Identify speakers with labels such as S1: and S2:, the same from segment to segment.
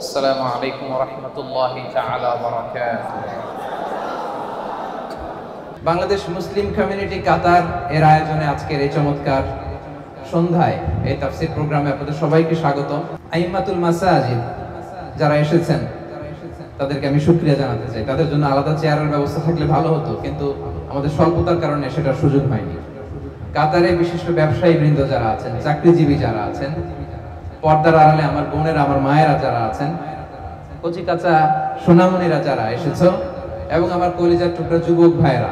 S1: আসসালামু আলাইকুম ওয়া রাহমাতুল্লাহি তাআলা ওয়া বারাকাতুহু। বাংলাদেশ মুসলিম কমিউনিটি কাতার এর আয়োজনে আজকের এই চমৎকার সন্ধ্যায় এই তাফসীর প্রোগ্রামে আপনাদের সবাইকে স্বাগত। আইম্মাতুল মাসাজিদ যারা এসেছেন তাদেরকে আমি শুকরিয়া জানাতে চাই। তাদের জন্য আলাদা চেয়ারের ব্যবস্থা থাকলে ভালো হতো, কিন্তু আমাদের স্বল্পতার কারণে সেটার সুযোগ হয়নি। কাতারে বিশিষ্ট ব্যবসায়ী বৃন্দ যারা আছেন, চাকরিজীবী যারা আছেন, পর্দার আড়ালে আমার বোনেরা, আমার মায়েরা যারা আছেন, কচি কাঁচা সোনামণিরা যারা এসেছো, এবং আমার কলিজার টুকরা যুবক ভাইরা,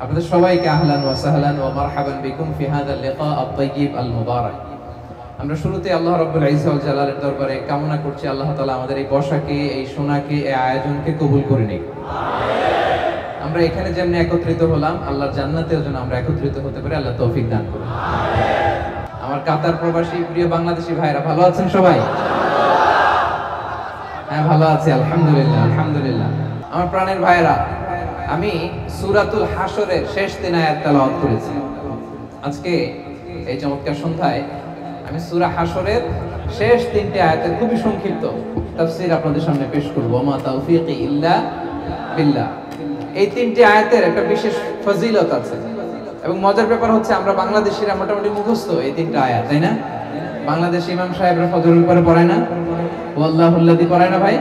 S1: আপনাদের সবাইকে আহলান ওয়া সাহলান ওয়া মারহাবান বিকুম ফি হাযাল লিকা আত-তাইয়্যিব আল মুবারাক। আমরা শুরুতে আল্লাহ রাব্বুল ইজ্জত ওয়াল জালালের দরবারে কামনা করছি আল্লাহ তাআলা আমাদের এই বসাকে, এই শোনাকে, এই আয়োজনকে কবুল করে নিক। আমিন। আমরা এখানে যেমন একত্রিত হলাম, আল্লাহর জান্নাতেও যেন আমরা একত্রিত হতে পারি, আল্লাহ তৌফিক দান করুন। আমার কাতার প্রবাসী প্রিয় বাংলাদেশী ভাইরা ভালো আছেন সবাই? হ্যাঁ, ভালো আছি আলহামদুলিল্লাহ, আলহামদুলিল্লাহ। আমার প্রাণের ভাইরা, আমি সূরাতুল হাশরের শেষ 3 আয়াত তেলাওয়াত করেছি। আজকে এই চমৎকার সন্ধ্যায় আমি সূরা হাশরের শেষ 3টি আয়াতের খুবই সংক্ষিপ্ত তাফসীর আপনাদের সামনে পেশ করব। মা তাওফীকি ইল্লা বিল্লাহ। এই 3টি আয়াতের একটা বিশেষ ফজিলত আছে, এবং মজার ব্যাপার হচ্ছে আমরা বাংলাদেশিরা মোটামুটি মুখস্থ এই 3টা আয়াত, তাই না? বাংলাদেশ ইমাম সাহেবরা ফজরের পরে পড়ায় না? ওয়াল্লাহুল্লাযী পড়ায় না ভাই?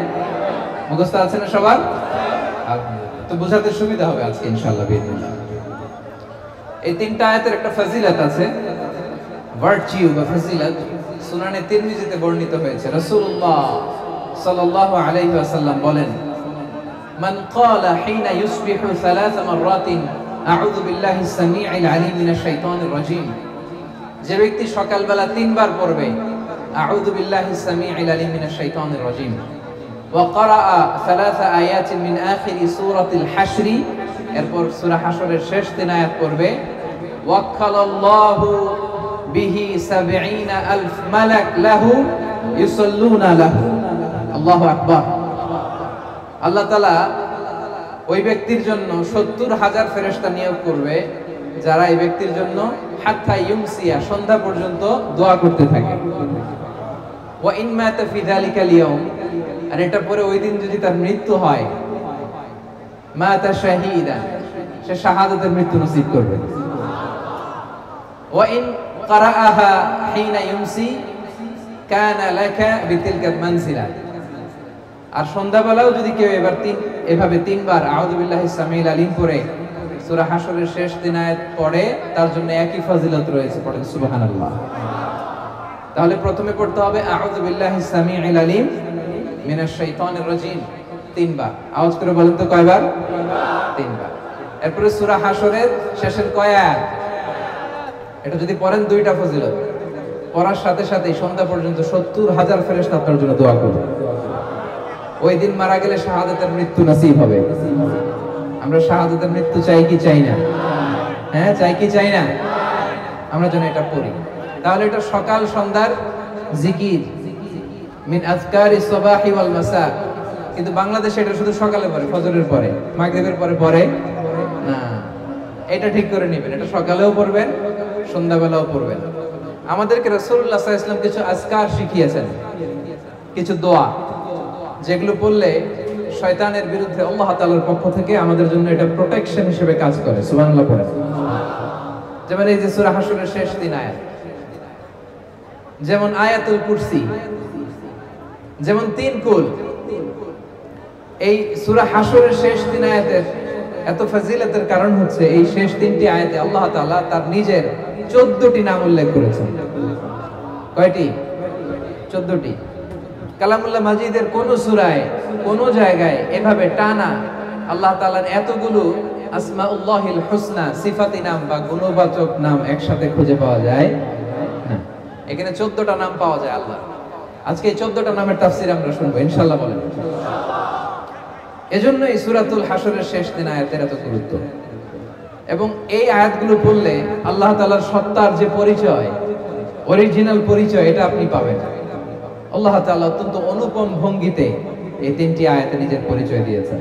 S1: মুখস্থ আছে না সবার? তো বোঝাতে সুবিধা হবে আজকে ইনশাআল্লাহ বিইذنিল্লাহ। এই 3টা আয়াতের একটা ফজিলত আছে, ভার্চু বা ফজিলত সুনানে তিরমিজিতে বর্ণিত হয়েছে। রাসূলুল্লাহ সাল্লাল্লাহু আলাইহি ওয়াসাল্লাম বলেন, মান ক্বালা হিনা ইউসবিহু 3 মাররাতিন আউযু বিল্লাহিস সামিউল আলিম মিনাশ শাইতানির রাজীম। যে ব্যক্তি সকালবেলা 3 বার পড়বে আউযু বিল্লাহিস সামিউল আলিম মিনাশ শাইতানির রাজীম, ওয়া ক্বারাআ 3 আয়াতিন মিন আখিরি সূরাতিল হাশর, এরপর সূরা হাশরের শেষ 3 আয়াত পড়বে, ওয়াক্কালাল্লাহু বিহি ৭০,০০০ মালাক লাহু ইউসাল্লুনা লাহু। আল্লাহু আকবার। আল্লাহ তাআলা ওই ব্যক্তির জন্য ৭০,০০০ ফেরেশতা নিয়োগ করবে, যারা এই ব্যক্তির জন্য হাত্তা ইউমসিয়া, সন্ধ্যা পর্যন্ত দোয়া করতে থাকে। ওয়া ইন মাতা ফি যালিকাল ইয়াউম, আর এটা পরে ওই দিন যদি তার মৃত্যু হয়, মাতা শাহীদান, সে শাহাদাতের মৃত্যু নসিব করবে। ওয়া ইন ক্বারাআহা হিনা ইউমসি কানা লাকা বিতিলকা মানজিলা, আর সন্ধ্যাবেলাও যদি কেউ এভাবে 3 বার আউযু বিল্লাহিস সামিউল আলিম পড়ে সূরা হাশরের শেষ 3 আয়াত পড়ে, তার জন্য একই ফজিলত রয়েছে। পড়েন সুবহানাল্লাহ। তাহলে প্রথমে পড়তে হবে আউযু বিল্লাহিস সামিউল আলিম মিনাশ শাইতানির রাজীম 3 বার। আওয়াজ করে বলেন তো কয়বার? 3 বার। এরপরে সূরা হাশরের শেষের কয় আয়াত? এটা যদি পড়েন 2টা ফজিলত। পড়ার সাথে সাথে সন্ধ্যা পর্যন্ত ৭০,০০০ ফেরেশতা আপনার জন্য দোয়া করবে। ওই দিন মারা গেলে শাহাদাতের মৃত্যু নসিব হবে। আমরা শাহাদাতের মৃত্যু চাই কি চাই না? হ্যাঁ, চাই কি চাই না? আমরা যেন এটা পড়ি। তাহলে এটা সকাল সন্ধ্যার জিকির, মিন আযকারিস সাবাহি ওয়াল মাসা। কিন্তু বাংলাদেশে এটা শুধু সকালে পড়ে, ফজরের পরে, মাগরিবের পরে পড়ে না। এটা ঠিক করে নেবেন, এটা সকালেও পড়বেন, সন্ধ্যাবেলাও পড়বেন। আমাদেরকে রাসূলুল্লাহ সাল্লাল্লাহু আলাইহি ওয়াসাল্লাম কিছু আজকার শিখিয়েছেন, কিছু দোয়া, যেগুলো পড়লে শয়তানের বিরুদ্ধে আল্লাহ তাআলার পক্ষ থেকে আমাদের জন্য এটা প্রোটেকশন হিসেবে কাজ করে। সুবহানাল্লাহ পড়েন। যেমন এই যে সূরা হাশরের শেষ 3 আয়াত, যেমন আয়াতুল কুরসি, যেমন 3 কুল। এই সূরা হাশরের শেষ 3 আয়াতের এত ফজিলতের কারণ হচ্ছে এই শেষ 3টি আয়াতে আল্লাহ তাআলা তার নিজের 14টি নাম উল্লেখ করেছেন। কয়টি? 14টি। কালামুল্লাহ মাজিদের কোন সূরায়, কোন জায়গায় এভাবে টানা আল্লাহ তাআলার এতগুলো আসমাউল্লাহিল হুসনা, সিফাতি নাম বা গুণবাচক নাম একসাথে খুঁজে পাওয়া যায় না। এখানে 14টা নাম পাওয়া যায় আল্লাহ। আজকে এই 14টা নামের তাফসীর আমরা শুনবো ইনশাআল্লাহ। বলেন এজন্য এই সূরাতুল হাশরের শেষ 3 আয়াতের এত গুরুত্ব। এবং এই আয়াতগুলো পড়লে আল্লাহ তাআলার সত্তার যে পরিচয়, অরিজিনাল পরিচয়, এটা আপনি পাবেন। আল্লাহ তাআলা অত্যন্ত অনুপম ভঙ্গিতে এই 3টি আয়াতে নিজের পরিচয় দিয়েছেন।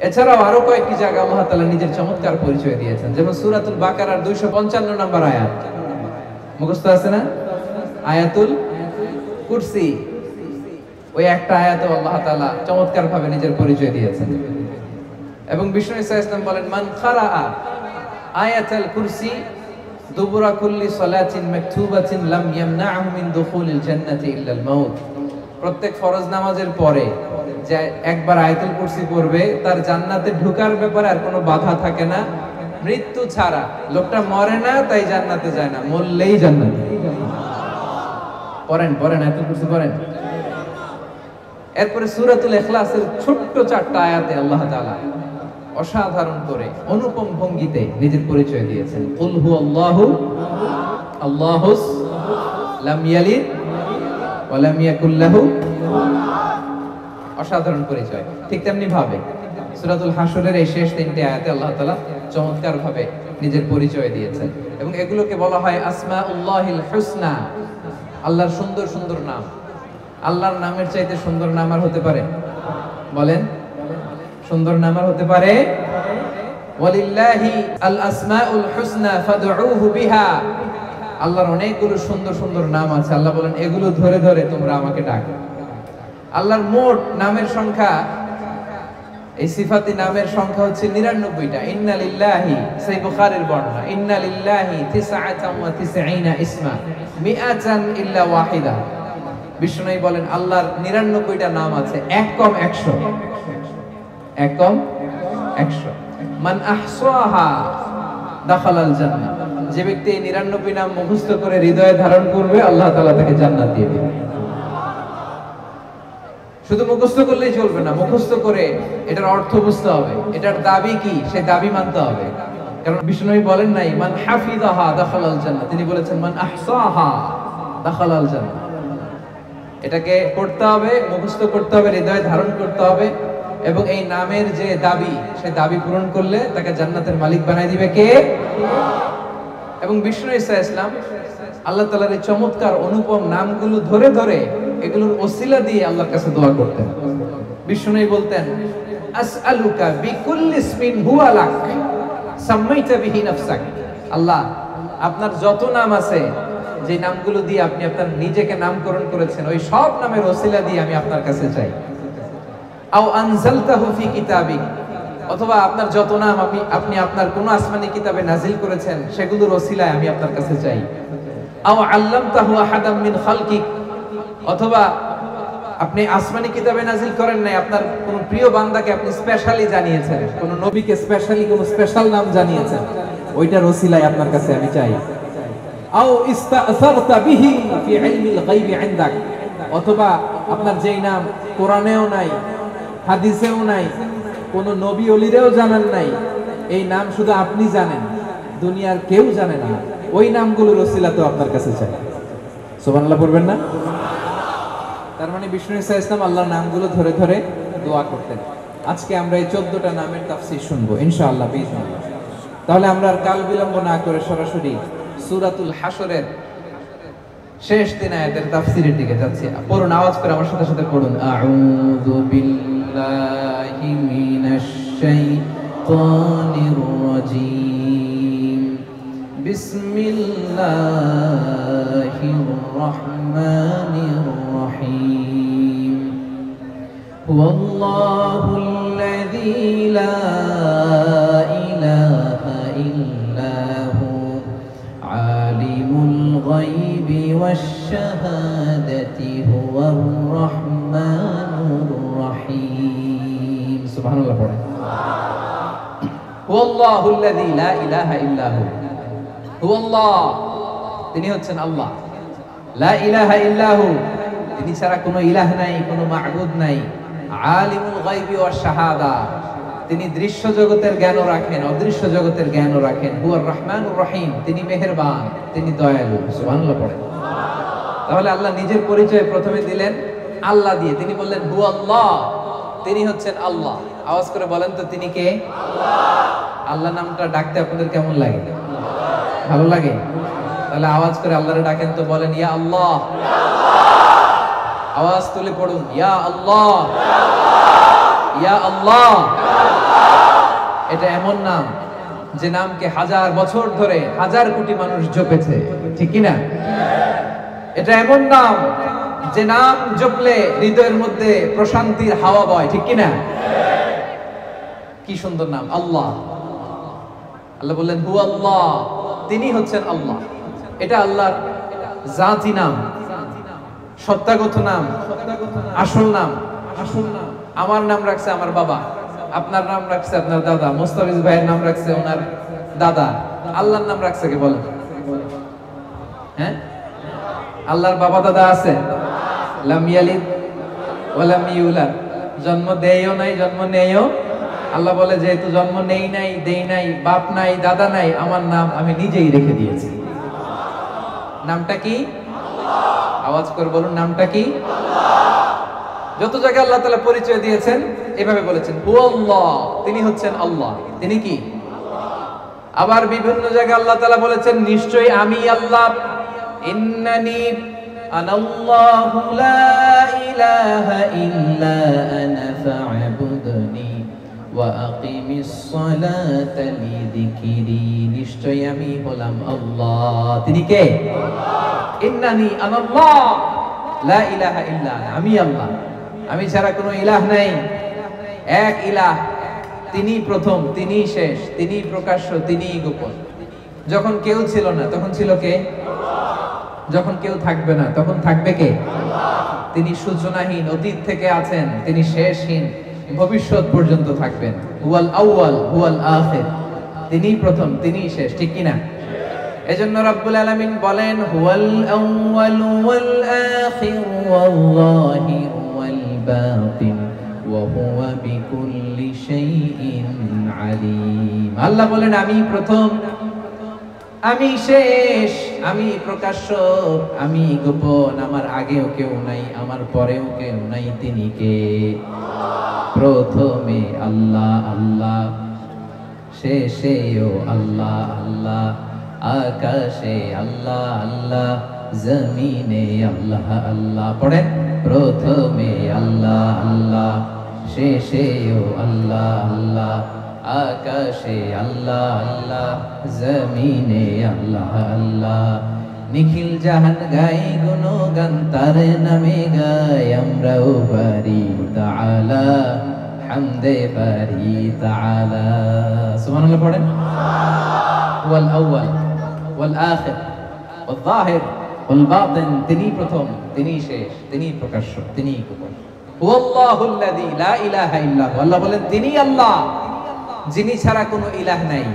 S1: এছাড়াও আরো কয়েকটি জায়গায় আল্লাহ তাআলা নিজের চমৎকার পরিচয় দিয়েছেন। যেমন সূরাতুল বাকারার 255 নম্বর আয়াত, মুখস্থ আছে না? আয়াতুল কুরসি, ওই একটা আয়াতে আল্লাহ তাআলা চমৎকার ভাবে নিজের পরিচয় দিয়েছেন। এবং বিষ্ণু ইসা ইসলাম বলেন, মান কারাআ আয়াতুল কুরসি দুবুরা কুল্লি সালাতিন মাকতুবাতিন লাম ইয়ামনাহু মিন দুখুলিল জান্নাতি ইল্লা আল মাউত। প্রত্যেক ফরজ নামাজের পরে যে একবার আয়াতুল কুরসি পড়বে তার জান্নাতে ঢোকার ব্যাপারে আর কোনো বাধা থাকে না, মৃত্যু ছাড়া। লোকটা মরে না তাই জান্নাতে যায় না, মরলেই জান্নাতে। পড়েন আয়াতুল কুরসি পড়েন। এরপরে সূরাতুল ইখলাসের ছোট্ট 4টা আয়াতে আল্লাহ তাআলা অসাধারণ করে অনুপম ভঙ্গিতে নিজের পরিচয় দিয়েছেন। কুল হুয়াল্লাহু আল্লাহুস লাম ইয়ালিদ ওয়া লাম ইয়াকুল লাহু, অসাধারণ পরিচয়। ঠিক তেমনি ভাবে সূরাতুল হাশরের এই শেষ 3টে আয়াতে আল্লাহ তাআলা চমৎকার ভাবে নিজের পরিচয় দিয়েছেন এবং এগুলোকে বলা হয় আসমাউল্লাহিল হুসনা, আল্লাহর সুন্দর সুন্দর নাম। আল্লাহর নামের চাইতে সুন্দর নাম আর হতে পারে? বলেন, সুন্দর নাম আর হতে পারে? ওয়ালিল্লাহি আল আসমাউল হুসনা ফাদউহু বিহা। আল্লাহর অনেকগুলো সুন্দর সুন্দর নাম আছে, আল্লাহ বলেন এগুলো ধরে ধরে তোমরা আমাকে ডাকো। আল্লাহর মোট নামের সংখ্যা, এই সিফাতি নামের সংখ্যা হচ্ছে 99টা। ইন্না লিল্লাহি, সেই বুখারীর বর্ণনা, ইন্না লিল্লাহি 99 ইসমা মিআতান ইল্লা ওয়াহিদা। বিষ্ণু বলেন আল্লাহর 99টা নাম আছে, এক কম 100, এক কম 100। মান আহসাহা দাখালাল জান্নাহ। যে ব্যক্তি এই 99 নাম মুখস্থ করে হৃদয়ে ধারণ করবে আল্লাহ তাআলা তাকে জান্নাত দিয়ে দিবেন। শুধু মুখস্থ করলেই চলবে না, মুখস্থ করে এটার অর্থ বুঝতে হবে, এটার দাবি কি সে দাবি মানতে হবে। কারণ বিষ্ণু বলেন নাই মান হাফিজাহা দাখালাল জান্নাহ, তিনি বলেছেন মান আহসাহা দাখালাল জান্নাহ। এটাকে পড়তে হবে, মুখস্থ করতে হবে, হৃদয়ে ধারণ করতে হবে এবং এই নামের যে দাবি সে দাবি পূরণ করলে তাকে জান্নাতের মালিক বানাই দিবে কে? এবং বিষ্ণু ঈসা ইসলাম আল্লাহ তাআলার এই চমৎকার অনুপম নামগুলো ধরে ধরে এগুলোর ওসিলা দিয়ে আল্লাহর কাছে দোয়া করতেন। বিষ্ণু বলতেন আসআলুকা বিকুল্লি ইসমিন হুয়া লাক সাম্মাইতা বিহি নাফসাক। আল্লাহ, আপনার যত নাম আছে, যে নামগুলো দিয়ে আপনি আপনার নিজেকে নামকরণ করেছেন, ওই সব নামের ওসিলা দিয়ে আমি আপনার কাছে চাই। আও আনজালতাহু ফি কিতাবিক, অথবা আপনার যত নাম আপনি আপনার কোন আসমানি কিতাবে নাজিল করেছেন সেগুলোর ওসিলায় আমি আপনার কাছে চাই। আও আল্লামতাহু আহাদাম মিন খালকিক, অথবা আপনি আসমানি কিতাবে নাজিল করেন নাই, আপনার কোন প্রিয় বান্দাকে আপনি স্পেশালি জানিয়েছেন, কোন নবীকে স্পেশালি কোন স্পেশাল নাম জানিয়েছেন, ওইটার ওসিলায় আপনার কাছে আমি চাই। আও ইস্তাসারতা বিহি ফি ইলমিল গায়বি ইনদাক, অথবা আপনার যেই নাম কোরআনেও নাই, হাদিসেও নাই, কোন নবী ওলিরেও জানেন নাই, এই নাম শুধু আপনি জানেন, দুনিয়ার কেউ জানে না, ওই নামগুলোর ওসিলা তো আপনার কাছে চাই। সুবহানাল্লাহ পড়বেন না? তার মানে বিষ্ণু ঈসা ইসলাম আল্লাহর নামগুলো ধরে ধরে দোয়া করতেন। আজকে আমরা এই 14টা নামের তাফসীর শুনবো ইনশাআল্লাহ বিইজনিল্লাহ। তাহলে আমরা আর কাল বিলম্ব না করে সরাসরি সূরাতুল হাশরের শেষ 3 আয়াতের তাফসীরের দিকে যাচ্ছি। পড়ুন, আওয়াজ করে আমার সাথে সাথে পড়ুন। আউযু বিল্লাহি মিনাশ শাইতানির রাজীম। বিসমিল্লাহির রাহমানির রহিম। হুয়াল্লাহুল্লাযী লা ইলাহা ইল্লা হু আলিমুল গায়বি ওয়াশ শাহাদাতি হুয়ার রাহমানুর রহিম। সুবহানাল্লাহ পড়েন। হুয়াল্লাহুল্লাযী লা ইলাহা ইল্লা হু, হুয়াল্লাহ, তিনি হচ্ছেন আল্লাহ। লা ইলাহা ইল্লা হু, তিনি ছাড়া কোনো ইলাহ নাই, কোনো মা'বুদ নাই। আলিমুল গায়বি ওয়াশ শাহাদা, তিনি দৃশ্য জগতের জ্ঞানও রাখেন, অদৃশ্য জগতের জ্ঞানও রাখেন। হুয়ার রহমানুর রহিম, তিনি মেহেরবান, তিনি দয়ালু। সুবহানাল্লাহ পড়েন। তাহলে আল্লাহ নিজের পরিচয় প্রথমে দিলেন আল্লাহ দিয়ে, তিনি বললেন হুয়াল্লাহ, তিনি হচ্ছেন আল্লাহ। আওয়াজ করে বলেন তো তিনি কে? আল্লাহ। আল্লাহ নামটা ডাকতে আপনাদের কেমন লাগে? ভালো লাগে? তাহলে আওয়াজ করে আল্লাহরে ডাকেন তো, বলেন ইয়া আল্লাহ। আওয়াজ তুলে পড়ুন ইয়া আল্লাহ, ইয়া আল্লাহ। এটা এমন নাম যে নামকে 1000 বছর ধরে 1000 কোটি মানুষ জপেছে, ঠিক কি না? এটা এমন নাম যে নাম জপলে হৃদয়ের মধ্যে প্রশান্তির হাওয়া বয়, ঠিক কিনা? কি সুন্দর নাম আল্লাহ। আল্লাহ বললেন হু আল্লাহ, তিনি হচ্ছেন আল্লাহ। এটা আল্লাহর জাতি নাম, সত্তাগত নাম, আসল নাম। আমার নাম রাখছে আমার বাবা, আপনার নাম রাখছে আপনার দাদা, মোস্তাফিজ ভাইয়ের নাম রাখছে ওনার দাদা। আল্লাহর নাম রাখছে কে বলেন? হ্যাঁ, আল্লাহর বাবা দাদা আছে? লাম ইয়ালিদ ওয়া লাম ইউলাদ, জন্ম দেয়ও নাই জন্ম নেয়ও। আল্লাহ বলে যেহেতু জন্ম নেই নাই, দেই নাই, বাপ নাই, দাদা নাই, আমার নাম আমি নিজেই রেখে দিয়েছি। নামটা কি? আওয়াজ করে বলুন, নামটা কি? যত জায়গায় আল্লাহ তাআলা পরিচয় দিয়েছেন এভাবে বলেছেন হু আল্লাহ, তিনি হচ্ছেন আল্লাহ। তিনি কি? আবার বিভিন্ন জায়গায় আল্লাহ তাআলা বলেছেন নিশ্চয়ই আমি আল্লাহ, ইন্নানি আনাল্লাহু লা ইলাহা ইল্লা আনা ফা'বুদনি ওয়া আকিমিস সালাতা লিযিকরি, নিশ্চয়ই আমি হলাম আল্লাহ। তিনি কে? ইন্নানি আনাল্লাহ লা ইলাহা ইল্লা আনা, আমি আল্লাহ, আমি ছাড়া কোনো ইলাহ নাই। এক ইলাহ, তিনি প্রথম, তিনি শেষ, তিনি প্রকাশ্য, তিনি গোপন। যখন কেউ ছিল না তখন ছিল কে? যখন কেউ থাকবে না তখন থাকবে কে? তিনি সূচনাহীন, অতীত থেকে আছেন, তিনি শেষহীন, ভবিষ্যৎ পর্যন্ত থাকবেন। হুয়াল আউয়াল হুয়াল আখির, তিনি প্রথম, তিনি শেষ, ঠিক কিনা? এজন্য রব্বুল আলামিন বলেন হুয়াল আউয়াল ওয়াল আখির ওয়াল যাহির ওয়াল বাতিন ওয়া হুয়া বিকুল্লি শাইইন আলিম। আল্লাহ বলেন আমি প্রথম, আমি শেষ, আমি প্রকাশ্য, আমি গোপন, আমার আগেও কেউ নাই, আমার পরেও কেউ নাই। তিনি কে? প্রথমে আল্লাহ আল্লাহ, শেষেও আল্লাহ আল্লাহ, আকাশে আল্লাহ আল্লাহ, জমিনে আল্লাহ আল্লাহ। পড়েন, প্রথমে আল্লাহ আল্লাহ, শেষেও আল্লাহ আল্লাহ, আকাশে আল্লাহ আল্লাহ, জমিনে আল্লাহ আল্লাহ। নিখিল জাহান গাই গুণগান, তার নামে গাই আমরাও বারি তাআলা, হামদে বারি তাআলা। সুবহানাল্লাহ পড়েন। ওয়াল আউয়াল ওয়াল আখির ওয়াল যাহির ওয়াল বাতিন, তিনি প্রথম, তিনি শেষ, তিনি প্রকাশ্য, তিনি গোপন। হুয়াল্লাহুল্লাযী লা ইলাহা ইল্লা হু, আল্লাহ বলেন তিনি আল্লাহ, যিনি ছাড়া কোনো ইলাহ নাই।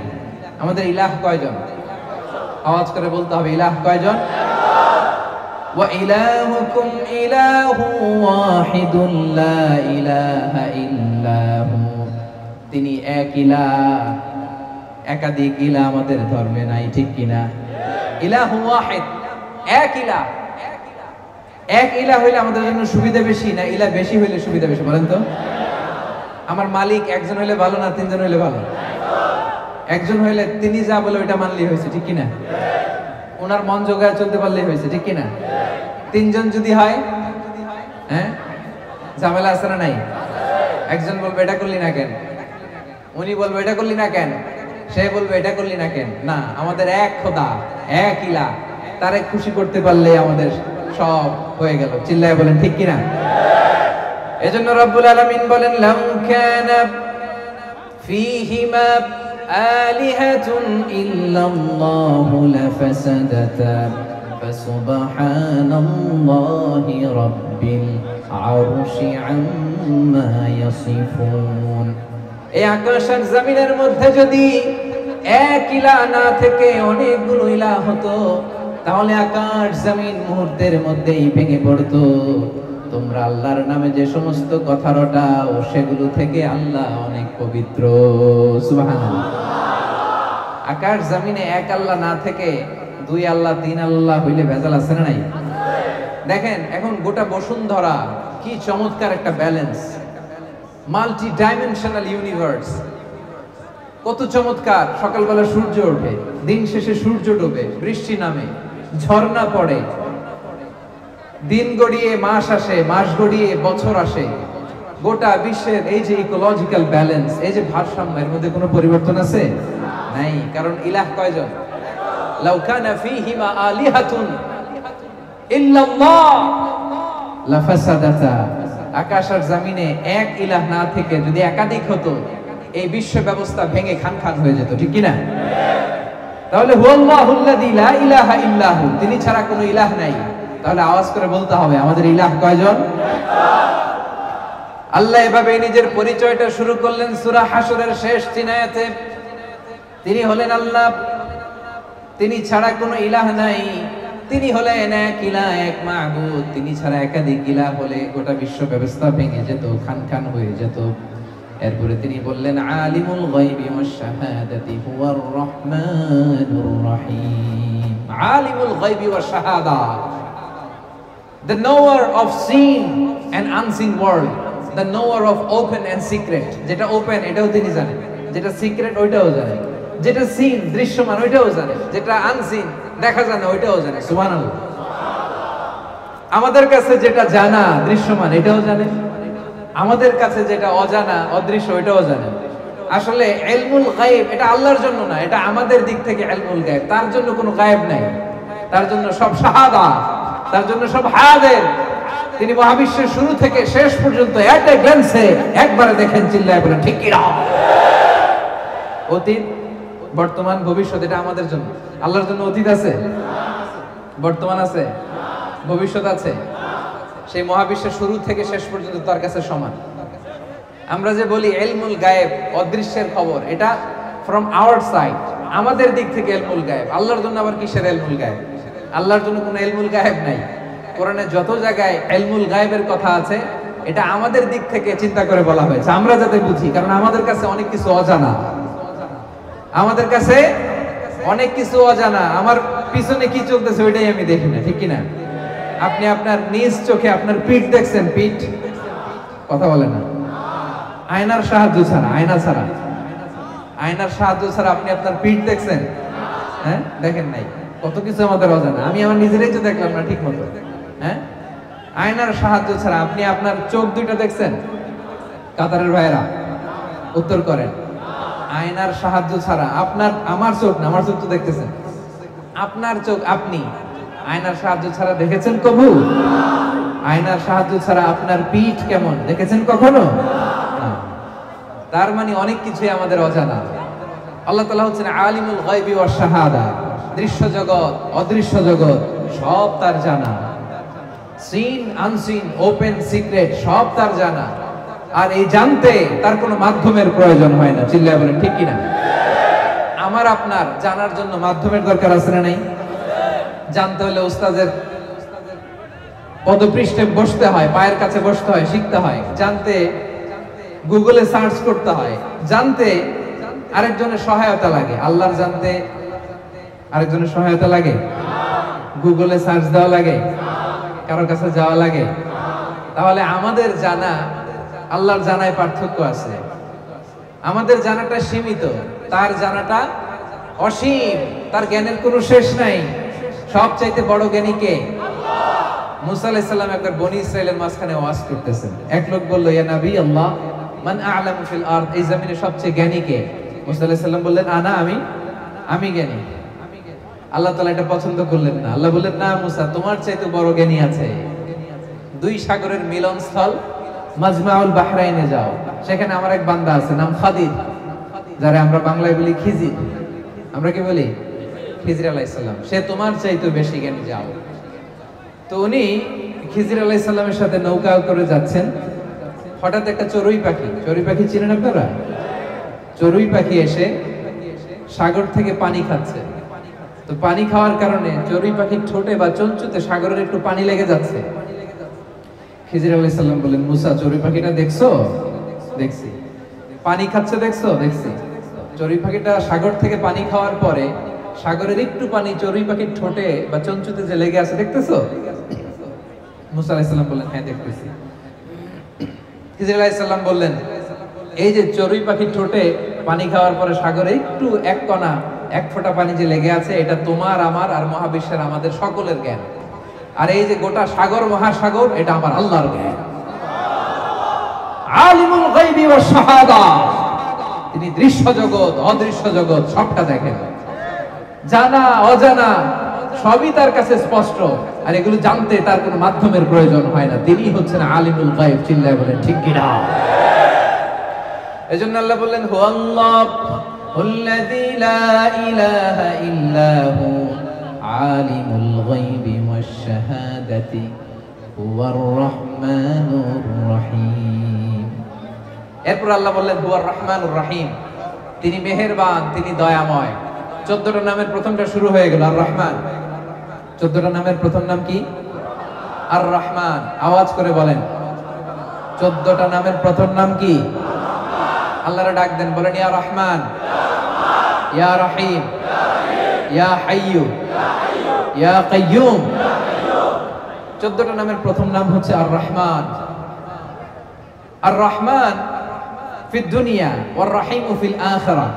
S1: আমাদের ইলাহ কয়জন? আওয়াজ করে বলতে হবে, ইলাহ কয়জন? ওয়া ইলাহুকুম ইলাহু ওয়াহিদুন লা ইলাহা ইল্লা হু, তিনি এক ইলাহ, একাধিক ইলাহ আমাদের ধর্মে নাই, ঠিক কিনা? ইলাহু ওয়াহিদ, এক ইলাহ। এক ইলাহ হইলে আমাদের জন্য সুবিধা বেশি না ইলাহ বেশি হইলে সুবিধা বেশি? বলেন তো। আমার মালিক একজন হইলে ভালো না তিনজন হইলে ভালো? একজন হইলে তিনি যা বলে ওইটা মানলেই হয়েছে, ঠিক কিনা? ওনার মন জোগায় চলতে পারলেই হয়েছে, ঠিক কিনা? তিনজন যদি হয়, হ্যাঁ, ঝামেলা আছে না নাই? একজন বলবে এটা করলি না কেন, উনি বলবে এটা করলি না কেন, সে বলবে এটা করলি না কেন। না, আমাদের এক খোদা, এক ইলাহ, তারে খুশি করতে পারলে আমাদের সব হয়ে গেল। চিল্লায় বলেন ঠিক কিনা? এজন্য রব্বুল আলামিন বলেন লাম কানা ফীহিমা আলিহাতুন ইল্লাল্লাহু লাফাসাদাতা ফাসুবহানাল্লাহি রাব্বিল আরশি আম্মা ইয়াসিফুন। এই আকাশ আর জমিনের মধ্যে যদি এক ইলাহ না থেকে অনেকগুলো ইলাহ হতো, তাহলে আকাশ জমিন মুহূর্তের মধ্যেই ভেঙে পড়তো। তোমরা আল্লাহর নামে যে সমস্ত কথা রটাও, সেগুলো থেকে আল্লাহ অনেক পবিত্র। সুবহানাল্লাহ। আকাশ জমিনে এক আল্লাহ না থেকে দুই আল্লাহ, তিন আল্লাহ হইলে ভেজাল আছে না নাই? দেখেন এখন গোটা বসুন্ধরা কি চমৎকার একটা ব্যালেন্স, মাল্টি ডাইমেনশনাল ইউনিভার্স, কত চমৎকার। সকালবেলা সূর্য ওঠে, দিন শেষে সূর্য ডোবে, বৃষ্টি নামে, ঝর্ণা পড়ে, দিন গড়িয়ে মাস আসে, মাস গড়িয়ে বছর আসে। গোটা বিশ্বের এই যে ইকোলজিক্যাল ব্যালেন্স, এই যে ভারসাম্য, এর মধ্যে কোনো পরিবর্তন আছে? নাই। কারণ ইলাহ কয়জন? লাউ কানা ফীহিমা আলিহাতুন ইল্লাল্লাহ লাফাসাদাতা, আকাশ আর জমিনে এক ইলাহ না থেকে যদি একাধিক হতো, এই বিশ্ব ব্যবস্থা ভেঙে খান খান হয়ে যেত, ঠিক কি না? তাহলে হুয়াল্লাহুল্লাযী লা ইলাহা ইল্লাহু, তিনি ছাড়া কোনো ইলাহ নাই। তাহলে আওয়াজ করে বলতে হবে আমাদের ইলাহ কয়জন? আল্লাহ এভাবে নিজের পরিচয়টা শুরু করলেন সূরা হাশরের শেষ 3 আয়াতে। তিনি হলেন আল্লাহ, তিনি ছাড়া কোনো ইলাহ নাই, তিনি হলেন এক ইলাহ, এক মাবুদ। তিনি ছাড়া একাধিক ইলাহ হলে গোটা বিশ্ব ব্যবস্থা ভেঙে যেত, খান খান হয়ে যেত। এরপরে তিনি বললেন আলিমুল গায়বি ওয়াশ শাহাদাতি হুয়ার রহমানুর রহিম। আলিমুল গায়বি ওয়াশ শাহাদা, the knower of seen and unseen world, the knower of open and secret। যেটা ওপেন এটাও তিনি জানেন, যেটা সিক্রেট ওইটাও জানেন, যেটা সিন দৃশ্যমান ওইটাও জানেন, যেটা আনসিন দেখা যায় না ওইটাও জানেন। সুবহানাল্লাহ। আমাদের কাছে যেটা জানা দৃশ্যমান এটাও জানেন, আমাদের কাছে যেটা অজানা অদৃশ্য ওইটাও জানেন। আসলে ইলমুল গায়ব এটা আল্লাহর জন্য না, এটা আমাদের দিক থেকে ইলমুল গায়ব। তার জন্য কোনো গায়ব নাই, তার জন্য সব শাহাদা, তার জন্য সব হায়াদের। তিনি মহাবিশ্বের শুরু থেকে শেষ পর্যন্ত এট এ গ্ল্যান্সে একবারে দেখেন, চিল্লায় বলেন ঠিক কি না? অতীত, বর্তমান, ভবিষ্যৎ এটা আমাদের জন্য। আল্লাহর জন্য অতীত আছে, বর্তমান আছে, ভবিষ্যৎ আছে। সেই মহাবিশ্বের শুরু থেকে শেষ পর্যন্ত তার কাছে সমান। আমরা যে বলি ইলমুল গায়েব, অদৃশ্যের খবর, এটা ফ্রম আওয়ার সাইড, আমাদের দিক থেকে ইলমুল গায়েব। আল্লাহর জন্য আবার কিসের ইলমুল গায়েব? আল্লাহর জন্য কোনো ইলমুল গায়েব নাই। কোরআনে যত জায়গায় ইলমুল গায়েবের কথা আছে এটা আমাদের দিক থেকে চিন্তা করে বলা হয়েছে, আমরা যাতে বুঝি। কারণ আমাদের কাছে অনেক কিছু অজানা, আমাদের কাছে অনেক কিছু অজানা। আমার পিছনে কি চলতেছে ওইটাই আমি দেখি না, ঠিক কি না? আপনি আপনার নিজ চোখে আপনার পিঠ দেখছেন? পিঠ কথা বলে না, আয়নার সাহায্য ছাড়া, আয়নার সাহায্য ছাড়া আপনি আপনার পিঠ দেখছেন? হ্যাঁ, দেখেন নাই। কত কিছু আমাদের অজানা, আমি আমার নিজেরাই তো দেখলাম না ঠিক মতো। হ্যাঁ, আয়নার সাহায্য ছাড়া আপনি আপনার চোখ দুইটা দেখছেন? কাতারের ভাইয়েরা উত্তর করেন। আয়নার সাহায্য ছাড়া আপনার, আমার চোখ না, আমার চোখ তো দেখতেছেন, আপনার চোখ আপনি আয়নার সাহায্য ছাড়া দেখেছেন কবু? আয়নার সাহায্য ছাড়া আপনার পিঠ কেমন দেখেছেন কখনো? তার মানে অনেক কিছুই আমাদের অজানা। আল্লাহ তাআলা হচ্ছেন আলিমুল গায়বি ওয়াশ শাহাদা, দৃশ্য জগৎ অদৃশ্য জগৎ সব তার জানা। সিন আনসিন, ওপেন সিক্রেট সব তার জানা। আর এই জানতে তার কোনো মাধ্যমের প্রয়োজন হয় না, চিল্লায় বলেন ঠিক কিনা? আমার আপনার জানার জন্য মাধ্যমের দরকার আছে না নাই? জানতে হলে উস্তাদের পদপৃষ্ঠে বসতে হয়, পায়ের কাছে বসতে হয়, শিখতে হয়। জানতে গুগলে সার্চ করতে হয়। জানতে আরেকজনের সহায়তা লাগে। আল্লাহর জানতে আরেকজনের সহায়তা লাগে? গুগলে সার্চ দেওয়া লাগে? কারোর কাছে যাওয়া লাগে? তাহলে আমাদের জানা আল্লাহর জানায় পার্থক্য আছে। আমাদের জানাটা সীমিত, তার জানাটা অসীম। তার জ্ঞানের কোনো শেষ নাই। সবচাইতে বড় জ্ঞানী কে? মুসা আলাইহিস সালাম একবার বনি ইসরাইলের মাঝখানে ওয়াজ করতেছেন। এক লোক বলল, ইয়া নবী আল্লাহ, মান আ'লামু ফিল আরদ, এই জমিনে সবচেয়ে জ্ঞানী কে? মুসা আলাইহিস সালাম বললেন, আনা, আমি জ্ঞানী। আল্লাহ তাআলা এটা পছন্দ করলেন না। আল্লাহ বললেন, না মুসা, তোমার চাইতে বড় জ্ঞানী আছে। দুই সাগরের মিলনস্থল মাজমাউল বাহরাইনে যাও, সেখানে আমার এক বান্দা আছে, নাম খাদির, যারা আমরা বাংলায় বলি খিজির। আমরা কি বলি? খিজির আলাইহিস সালাম। সে তোমার চাইতে বেশি জ্ঞানী, যাও। তো উনি খিজির আলাইহিস সালামের সাথে নৌকা করে যাচ্ছেন। হঠাৎ একটা চড়ুই পাখি চিনেন আপনারা? চড়ুই পাখি এসে সাগর থেকে পানি খাচ্ছে। তো পানি খাওয়ার কারণে চড়ুই পাখির ঠোঁটে বা চঞ্চুতে সাগরের একটু পানি লেগে যাচ্ছে। খিজির আলাইহিস সালাম বলেন, মুসা, চড়ুই পাখিটা দেখছো? দেখছি। পানি খাচ্ছে দেখছো? দেখছি। চড়ুই পাখিটা সাগর থেকে পানি খাওয়ার পরে সাগরের একটু পানি চড়ুই পাখির ঠোঁটে বা চঞ্চুতে যে লেগে আছে, দেখতেছো? মুসা আলাইহিস সালাম বললেন, হ্যাঁ দেখতেছি। খিজির আলাইহিস সালাম বললেন, এই যে চড়ুই পাখির ঠোঁটে পানি খাওয়ার পরে সাগরে একটু এক কণা, এক ফোঁটা পানি যে লেগে আছে, এটা তোমার, আমার আর মহাবিশ্বের আমাদের সকলের জ্ঞান। আর এই যে গোটা সাগর মহাসাগর, এটা আমার আল্লাহর জ্ঞান। আলিমুল গায়বি ওয়াশ শাহাদা, তিনি দৃশ্য জগৎ অদৃশ্য জগৎ সবটা দেখেন। জানা অজানা সবই তার কাছে স্পষ্ট, আর এগুলো জানতে তার কোনো মাধ্যমের প্রয়োজন হয় না। তিনি হচ্ছেন আলিমুল গায়ব। চিল্লায় বলেন ঠিক কিনা? এজন্য আল্লাহ বললেন হুয়াল্লাযী লা ইলাহা ইল্লা হু আলিমুল গায়বি ওয়াশ শাহাদাতি হুয়ার রহমানুর রহিম। এরপর আল্লাহ বললেন হুয়ার রহমানুর রহিম, তিনি মেহেরবান, তিনি দয়াময়। 14টা নামের প্রথমটা শুরু হয়ে গেল আর রহমান। 14টা নামের প্রথম নাম কি? আর রহমান। আওয়াজ করে বলেন, 14টা নামের প্রথম নাম কি? আল্লাহরে ডাক দেন, বলেন ইয়া রহমান, ইয়া রহিম, ইয়া হাইয়্যু, ইয়া কাইয়্যুম। 14টা নামের প্রথম নাম হচ্ছে আর রহমান। আর রহমান ফিদ দুনিয়া ওয়ার রহিম ফিল আখিরাহ।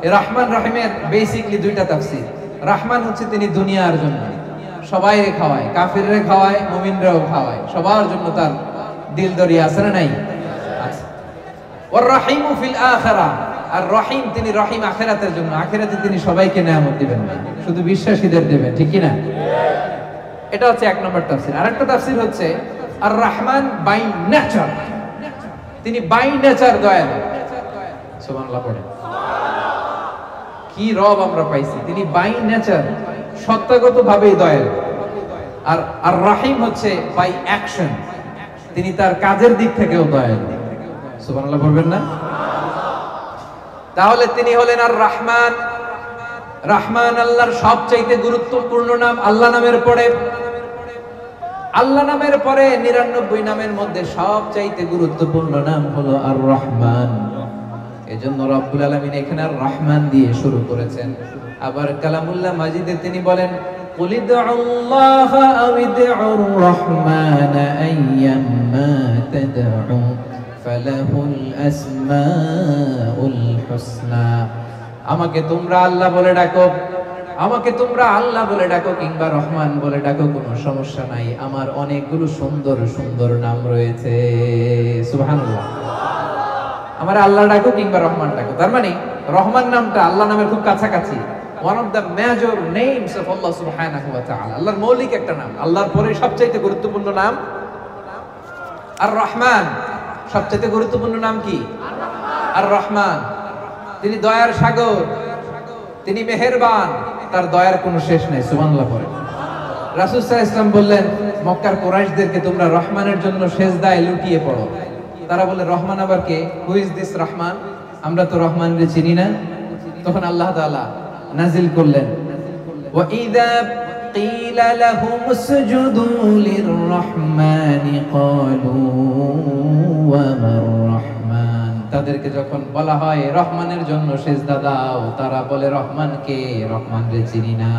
S1: এই রহমান রহিমের বেসিক্যালি দুইটা তাফসীর। রহমান হচ্ছে তিনি দুনিয়ার জন্য সবাইরে খাওয়ায়, কাফিররে খাওয়ায়, মুমিনরাও খাওয়ায়, সবার জন্য তার দিল দরিয়া আছে না নাই? আছে। ওয়ার রহিম ফিল আখিরাহ, আর রহিম তিনি রহিম আখিরাতের জন্য। আখিরাতে তিনি সবাইকে নেয়ামত দিবেন না, শুধু বিশ্বাসীদের দেবেন, ঠিক কি না? এটা হচ্ছে এক নম্বর তাফসীর। আরেকটা তাফসীর হচ্ছে আর রহমান বাই নেচার, তিনি বাই নেচার দয়ালু। সুবহানাল্লাহ পড়েন। কি রব আমরা পাইছি, তিনি বাই নেচার সত্তাগত ভাবেই দয়ালু। আর আর রহিম হচ্ছে বাই অ্যাকশন, তিনি তার কাজের দিক থেকেও দয়ালু। সুবহানাল্লাহ পড়বেন না? তাহলে তিনি হলেন আর রহমান। রহমান আল্লাহর সবচাইতে গুরুত্বপূর্ণ নাম। আল্লাহ নামের পরে, আল্লাহ নামের পরে 99 নামের মধ্যে সবচাইতে গুরুত্বপূর্ণ নাম হলো আর রহমান। এজন্য রব্বুল আলামিন এখানে আর রহমান দিয়ে শুরু করেছেন। আবার কালামুল্লাহ মাজিদে তিনি বলেন কুল ইদউল্লাহা আও ইদউর রহমান আইয়াম্মা তাদউ ফালাহুল আসমাউল হুসনা। আমাকে তোমরা আল্লাহ বলে ডাকো, আমাকে তোমরা আল্লাহ বলে ডাকো কিংবা রহমান বলে ডাকো, কোনো সমস্যা নাই, আমার অনেকগুলো সুন্দর সুন্দর নাম রয়েছে। সুবহানাল্লাহ। আমার আল্লাহ ডাকো কিংবা রহমান ডাকো, তার মানে রহমান নামটা আল্লাহ নামের খুব কাছাকাছি। One of the major names of আল্লাহ সুবহানাহু ওয়া তাআলা। আল্লাহর মৌলিক একটা নাম, আল্লাহর পরে সবচেয়ে গুরুত্বপূর্ণ নাম আর রহমান। সবচেয়ে গুরুত্বপূর্ণ নাম কি? আর রহমান। তিনি দয়ার সাগর, তিনি মেহেরবান, তার দয়ার কোনো শেষ নাই। সুবহানাল্লাহ পড়ে। রাসূল সাল্লাল্লাহু আলাইহি ওয়াসাল্লাম বললেন মক্কার কুরাইশদেরকে তোমরা রহমানের জন্য সেজদায় লুটিয়ে পড়ো। তারা বলে রহমান আবার কে? Who is this Rahman? আমরা তো রহমানকে চিনি না। তখন আল্লাহ তাআলা নাজিল করলেন ওয়া ইযা ক্বিলা লাহুম উসজুদু লির-রহমানি ক্বালু ওয়া মার রহমান। তাদেরকে যখন বলা হয় রহমানের জন্য সিজদা দাও, তারা বলে রহমান কে? রহমান রে চিনি না।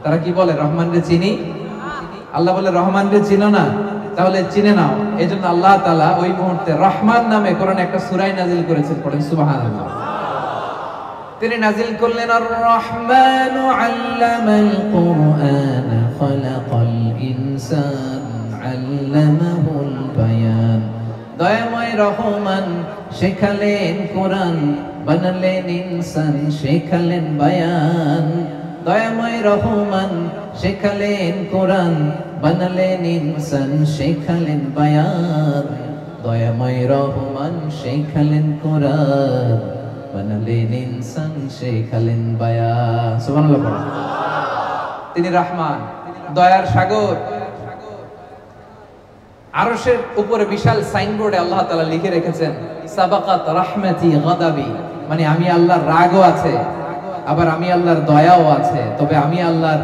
S1: তারা কি বলে? রহমান রে চিনি। আল্লাহ বলে রহমান রে চিনো না, তাহলে চিনে নাও। এজন্য আল্লাহ তাআলা ওই মুহূর্তে রহমান নামে কোরআনে একটা সূরা নাজিল করেছেন। পড়েন সুবহানাল্লাহ। তিনি নাজিল করলেন আর রহমানু আল্লামাল কুরআন খালাকাল ইনসান আল্লামাহুল বায়ান। দয়াময় রহমান শেখালেন কোরআন, বানালেন ইনসান, শেখালেন বায়ান। দয়াময় রহমান শেখালেন কোরআন, বানালেন ইনসান, শেখালেন বায়ান। দয়াময় রহমান শেখালেন কোরআন, বানালেন ইনসান, শেখালেন বায়ান। সুবহানাল্লাহ। তিনি রহমান, দয়ার সাগর। আরশের উপরে বিশাল সাইনবোর্ডে আল্লাহ তাআলা লিখে রেখেছেন সাবাকাত রাহমাতি গাদাবি, মানে আমি আল্লাহর রাগও আছে, আবার আমি আল্লাহর দয়াও আছে। তবে আমি আল্লাহর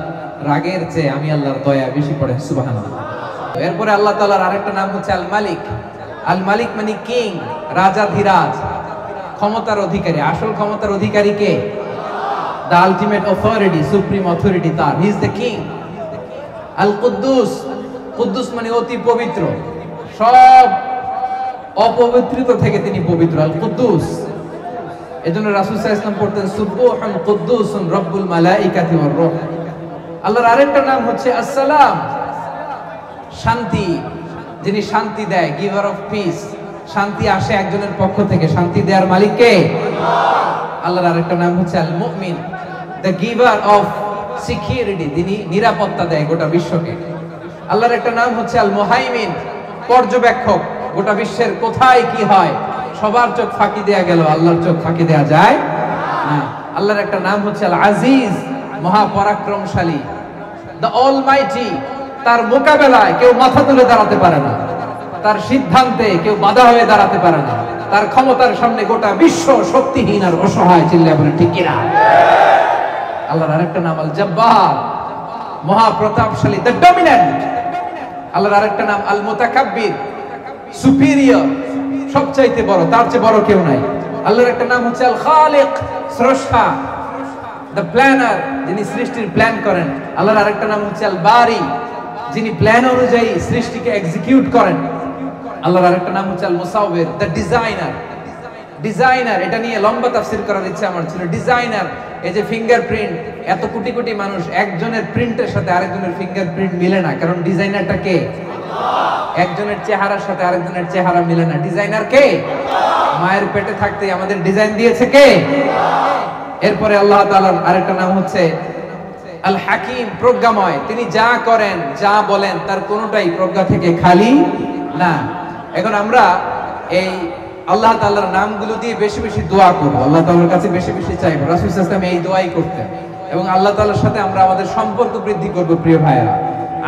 S1: রাগের চেয়ে আমি আল্লাহর দয়া বেশি। পড়ে সুবহানাল্লাহ। এরপরে আল্লাহ তাআলার আরেকটা নাম হচ্ছে আল মালিক। আল মালিক মানে কিং, রাজাধিরাজ, ক্ষমতার অধিকারী। আসল ক্ষমতার অধিকারী কে? The ultimate authority, supreme authority তার। He is the king. আল কুদ্দুস, কুদ্দুস মানে অতি পবিত্র, সব অপবিত্রিত থেকে তিনি পবিত্র। আল কুদ্দুস। এজন্য রাসূল সাল্লাল্লাহু আলাইহি ওয়াসাল্লাম পড়তেন সুবহান কুদ্দুসুন রব্বুল মালাইকাতি ওয়ার রূহ। আল্লাহর আরেকটা নাম হচ্ছে আসসালাম, শান্তি, যিনি শান্তি দেয়, গিভার অফ পিস। শান্তি আসে একজনের পক্ষ থেকে, শান্তি দেওয়ার মালিক কে? আল্লাহর আরেকটা নাম হচ্ছে আল মুমিন, দ্য গিভার অফ সিকিউরিটি, তিনি নিরাপত্তা দেয় গোটা বিশ্বকে। আল্লাহর একটা নাম হচ্ছে আল মুহাইমিন, পর্যবেক্ষক। গোটা বিশ্বের কোথায় কি হয় সবার চোখ ফাঁকি দেয়া গেল, আল্লাহর চোখ ফাঁকি দেয়া যায় না। আল্লাহর একটা নাম হচ্ছে আল আজিজ, মহাপরাক্রমশালী, দ্য অলমাইটি। তার মোকাবেলায় কেউ মাথা তুলে দাঁড়াতে পারে না, তার সিদ্ধান্তে কেউ বাধা হয়ে দাঁড়াতে পারে না, তার ক্ষমতার সামনে গোটা বিশ্ব শক্তিহীন আর অসহায়। চিল্লায় বলেন ঠিক কিনা? আল্লাহর আরেকটা নাম আল জব্বার, মহাপ্রতাপশালী, দ্য ডমিনেন্ট। আল্লাহর আরেকটা নাম আল মুতাকাব্বির, সুপিরিয়র, সবচাইতে বড়, তার চেয়ে বড় কেউ নাই। আল্লাহর একটা নাম হচ্ছে আল খালিক, স্রষ্টা, দ্য প্ল্যানার, যিনি সৃষ্টির প্ল্যান করেন। আল্লাহর আরেকটা নাম হচ্ছে আল বারি, যিনি প্ল্যান অনুযায়ী সৃষ্টিকে এক্সিকিউট করেন। আল্লাহর আরেকটা নাম হচ্ছে আল মুসাউবির, দ্য ডিজাইনার। ডিজাইনার, এটা নিয়ে লম্বা তাফসীর করার ইচ্ছা আমার ছিল। ডিজাইনার, এই যে ফিঙ্গারপ্রিন্ট, এত কোটি কোটি মানুষ, একজনের প্রিন্টের সাথে আরেকজনের ফিঙ্গারপ্রিন্ট মিলে না, কারণ ডিজাইনারটা কে? একজনের চেহারার সাথে আরেকজনের চেহারা মিলে না, ডিজাইনার কে? মায়ের পেটে থাকতে আমাদের ডিজাইন দিয়েছে কে? এরপরে আল্লাহ তাআলার আরেকটা নাম হচ্ছে আল হাকিম, প্রজ্ঞাময়। তিনি যা করেন, যা বলেন, তার কোনোটাই প্রজ্ঞা থেকে খালি না। এখন আমরা এই আল্লাহ তাআলার নামগুলো দিয়ে বেশি বেশি দোয়া করব, আল্লাহ তাআলার কাছে বেশি বেশি চাইবো। রাসূল সাল্লাল্লাহু আলাইহি ওয়াসাল্লাম এই দোয়াই করতেন, এবং আল্লাহ তাআলার সাথে আমরা আমাদের সম্পর্ক বৃদ্ধি করব। প্রিয় ভাইরা,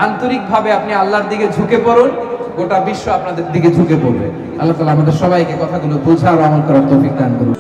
S1: আন্তরিকভাবে আপনি আল্লাহর দিকে ঝুঁকে পড়ুন, গোটা বিশ্ব আপনাদের দিকে ঝুঁকে পড়বে। আল্লাহ তাআলা আমাদের সবাইকে কথাগুলো বোঝার ও আমল করার তৌফিক দান করুন।